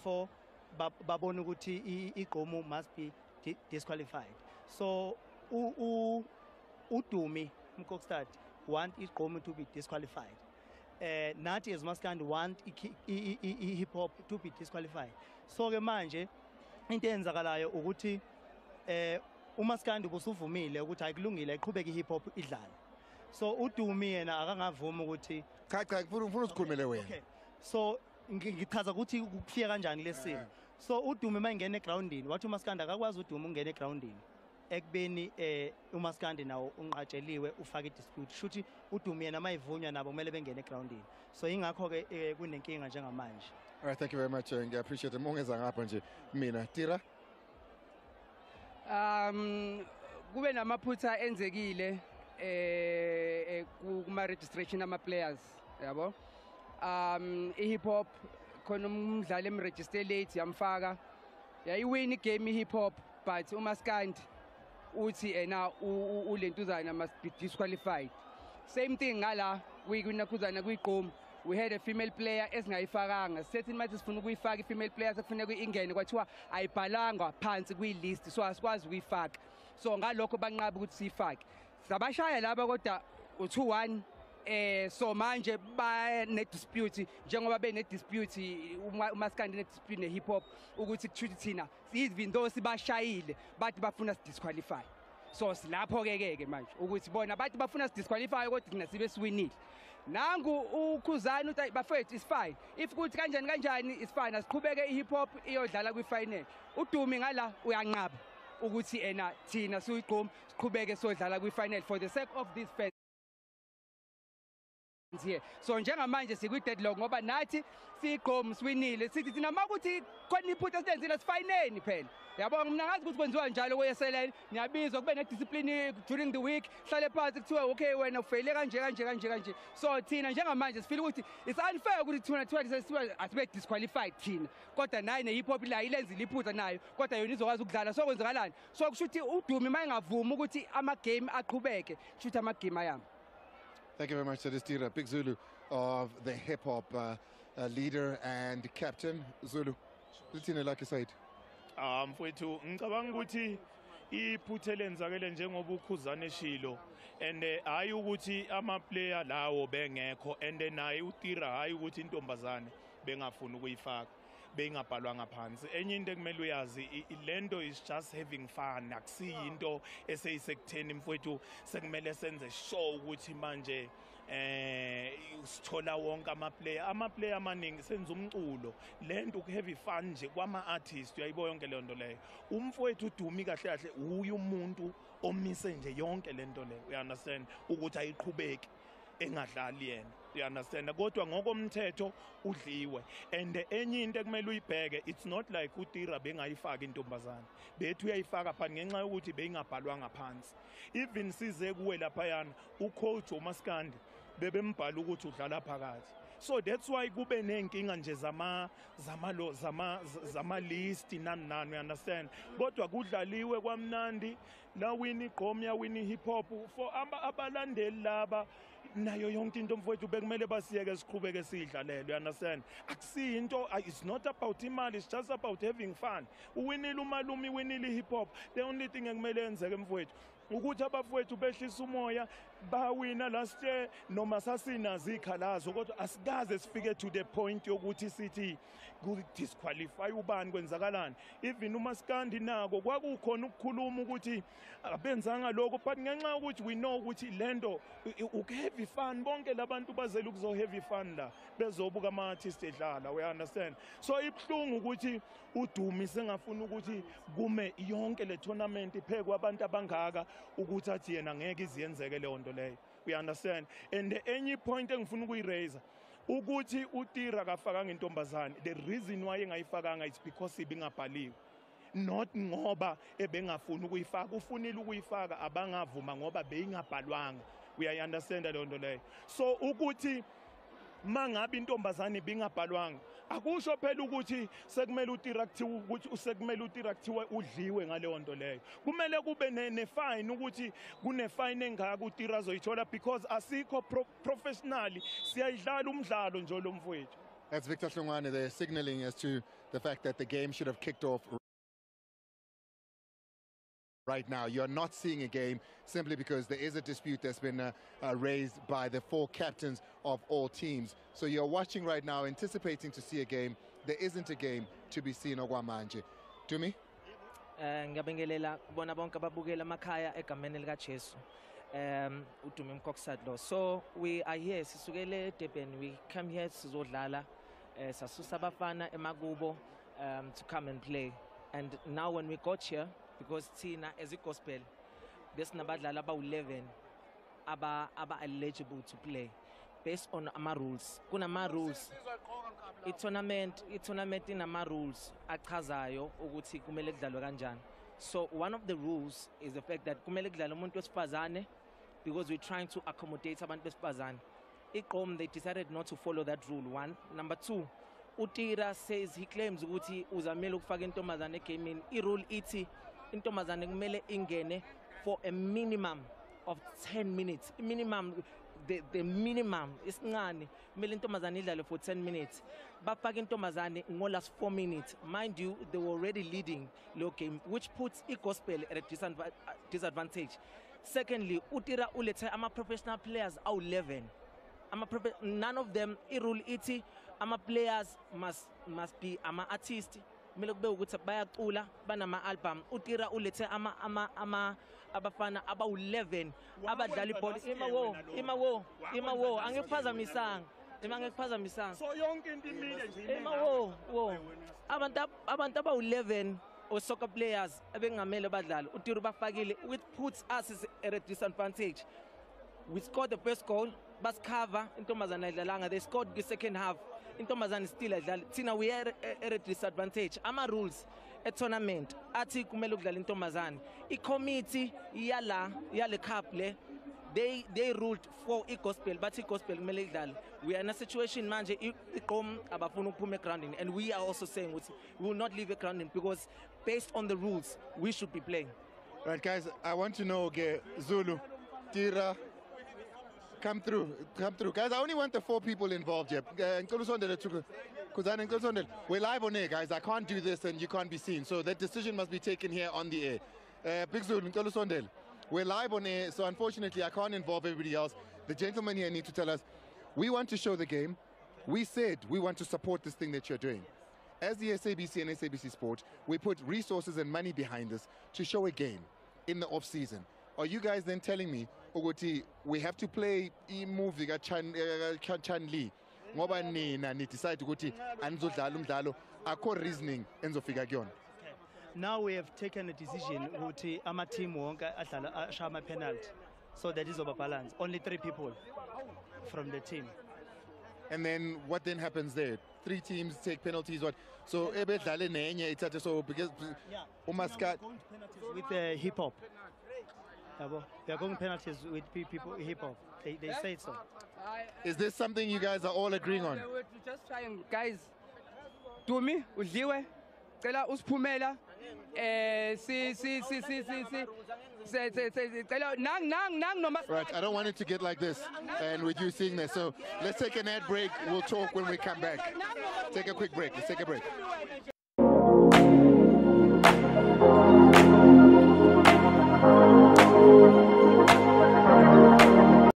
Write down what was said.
therefore babona ukuthi iGqomu must be disqualified. So uDumi Mkokstad want iGqomu to be disqualified. Nathi as Maskandi want hip hop to be disqualified. So ke manje into eyenzakalayo ukuthi uMaskandi busuvumile ukuthi ayikulungile iqhubeke hip hop idlala. So uDumi yena akangavuma ukuthi cha ufuna usikhulumele wena. Okay. So ngichaza ukuthi kufika kanjani lesimo. So uDumi mayingena egroundini wathi uMaskandi akakwazi uDumi ungena egroundini ekubeni uMaskandi nawo unqatsheliwe ufaka idispute shuthi uDumi yena mayivunywa nabo kumele bengene egroundini. So ingakho ke kunenkinga njengamanje. All right, thank you very much. I appreciate it. Mongeza ngapha nje mina Tira. Kube namaphutha enzekile kuma registration ama players yabo. I-hip hop khona umdlali emregister late yamfaka yayiwin igame i-hip hop but uMaskandi uthi ena ulentuzana must be disqualified. Same thing ngala kwinakhuzana kwiGqomu we had a female player esingayifakanga sethi manje sifuna ukuyifaka i-female player sekufanele ingene kwathiwa ayibhalanga phansi kwi-list so asikwazi ukuyifaka. So ngalokho banqaba ukuthi siyifake sabashaya laba kodwa u2-1 so manje bane dispute njengoba bene dispute uMaskandi ne dispute ne hip hop ukuthi kuthi thina even though sibashayile bathi bafuna si disqualify. So silapho ke manje ukuthi bona bathi bafuna si disqualify kodwa thina sibe siwinile. Nangu ukhuzana uthi bafethu is fine if kuthi kanjani is fine asiqhubeke i hip hop iyodlala kwi final. uDumi ngala uyanqaba ukuthi ena thina siyiGqomu siqhubeke sodlala kwi final for the sake of this fans here. So njengamanje sikwi deadlock ngoba nathi siyiGqomu siwinile sithi thina makuthi khona iphutha senzile sifineni phela. Yabonga mina ngazi ukuthi kwenziwa njalo kweyeselene niyabizwa kube ne discipline during the week hlale phansi kuthiwa okay wena ufeyile kanje. So thina njengamanje sifila ukuthi it's unfair ukuthi thina asibe disqualified thina kodwa naye ne hip hop la ilenzile iphutha nayo kodwa yona izokwazi ukudlala so kwenzakalani so kusho ukuthi uDumi mayengavuma ukuthi ama game aqhubeke kusho ama game ayami. Thank you very much. That is Tira Big Zulu of the hip hop leader and captain. Zulu, Lutina, like you said. Mfowethu ngicabanga ukuthi iphuthe lenzakele njengoba ukhuzana eshilo and hayi ukuthi ama player lawo bengekho and naye uTira hayi ukuthi intombazane bengafuna ukuyifaka bengabhalwa ngaphansi. Enye into ekumele uyazi lento is just having fun akusiyinto eseyisekutheni mfowethu sekumele senze show ukuthi manje sithola wonke ama player amaningi senza umculo lento ukuheavy fun nje kwama artist uyayibo yonke le nto leyo. Umfowethu uDumi kahle uyu umuntu omise nje yonke lento leyo you understand ukuthi ayiqhubeki engadlali yena you understand kodwa ngokomthetho udliwe and enye into ekumele uyibheke it's not like uTira bengayifaka intombazana bethu uyayifaka phansi ngenxa yokuthi beyingabhalwa ngaphansi. Even size kuwe lapha yana ucoach uMaskandi bebembhala ukuthi udlala phakathi. So that's why kube nenkinga nje zama list nani you understand kodwa kudlaliwe kwamnandi la win iGqomu ya win hip hop for abalandeli laba nayo yonke into mfowethu bekumele basiyeke siqhubeke sidlalele you understand akusiyinto it's not about imali it's just about having fun. Uwinile umalume uwinile hip hop the only thing ekumele yenzeke mfowethu ukuthi abafowethu behlisa umoya bawina last year noma sasinazi ikhalazo kodwa asikaze sifike to the point yokuthi sithi disqualify ubani kwenzakalani. Even uMaskandi nako kwakukhona ukukhuluma ukuthi abenzanga lokho but ngenxa ukuthi we know ukuthi lento heavy fun bonke labantu bazela ukuzo heavy fun la bezobuka ama artist edlala we understand. So ibhlungu ukuthi uDumi sengafuna ukuthi kume yonke le tournament iphekwe abantu abangaka ukuthi athi yena ngeke iziyenzeke le nto leyo we understand. And enye point engifuna ukuyiraise ukuthi uTira kafakanga intombazane the reason why engayifakanga it's because ibingabhaliwe not ngoba ebengafuna ukuyifaka ufunile ukuyifaka abangavuma ngoba beyingabhalwanga we understand le nto leyo. So ukuthi mangabe intombazane bingabhalwanga akusho phela ukuthi sekumele uTira kuthiwa ukuthi usekumele uTira kuthiwa udliwe ngale nto leyo. Kumele kube ne-fine ukuthi kune-fine engaka uTira azoyithola because asikho professionally siyayidlala umdlalo nje lo mfowethu. That's Victor Hlongwane there signaling as to the fact that the game should have kicked off right now. You're not seeing a game simply because there is a dispute that's been raised by the 4 captains of all teams. So you're watching right now, anticipating to see a game. There isn't a game to be seen okwamanje. Dumi? Ngiyabingelela kubona bonke ababukela emakhaya egameni lika Jesu. Udumi Mkoksadlo. So we are here sisukele eDurban. We come here sizodlala sasusa abafana emakubo to come and play. And now when we got here, because Tina as a gospel, there's nabadlala about 11 aba eligible to play based on our rules. Kuna ma rules. I-tournament in ama rules achazayo ukuthi kumele kudlalwe kanjani. So one of the rules is the fact that kumele kudlale umuntu wesifazane because we're trying to accommodate abantu besifazane. IGqom, they decided not to follow that rule. 1. Number 2, Utira says he claims ukuthi uzamele ukufaka intombazane egamini. I-rule ithi intombazane kumele ingene for a minimum of 10 minutes. Minimum, the minimum is ngani. Kumele intombazane idlale for 10 minutes. Bafaka intombazane ngo last 4 minutes. Mind you, they were already leading low game, which puts i-gospel at a disadvantage. Secondly, Utira ulethe ama-professional players awu-11. None of them, i-rule ithi ama-players must be ama-artist. Kumele kube ukuthi bayacula banama-album. Utira ulethe abafana abawu-11 abadlala ibhola. Imawo angikuphazamisanga. So yonke into imile nje. Imawo abantu abawu-11 or soccer players ebengamele badlala. Utira bafakile, which puts us at a disadvantage. We scored the first goal, basikava intombazane ayidlalanga. They scored the second half. Intombazane still adlala. Thina we are at a disadvantage. Ama rules a tournament athi kumele ukudlala intombazane. I-committee yale cup le they ruled for i-gospel, but i-gospel kumele idlale. We are in a situation manje iGqom abafuna ukuphuma egroundini, and we are also saying we will not leave egroundini because based on the rules we should be playing. Right, guys, I want to know, okay, Zulu, Tira, come through. Guys, I only want the 4 people involved here. We're live on air, guys. I can't do this and you can't be seen. So that decision must be taken here on the air. Big Zulu, we're live on air, so unfortunately I can't involve everybody else. The gentlemen here need to tell us, we want to show the game. We said we want to support this thing that you're doing. As the SABC and SABC Sport, we put resources and money behind this to show a game in the off-season. Are you guys then telling me, Ogoti, we have to play a movie Chan-Li, ngoba nina ni decide ukuthi anizodlala umdlalo akho reasoning enzofika kuyona? Now we have taken a decision ukuthi ama team wonke adlala ashama penalty, so that is over balance. Only 3 people from the team. And then what then happens there? 3 teams take penalties. What? So ebedlale nenye ithathe, so because uMaskat with hip hop. They are going penalties with people hip hop. They say so. Is this something you guys are all agreeing on? We're just trying, guys. Dumi udliwe cela usiphumela Right, I don't want it to get like this and with you seeing this. So let's take an ad break. We'll talk when we come back. Take a quick break. Let's take a break.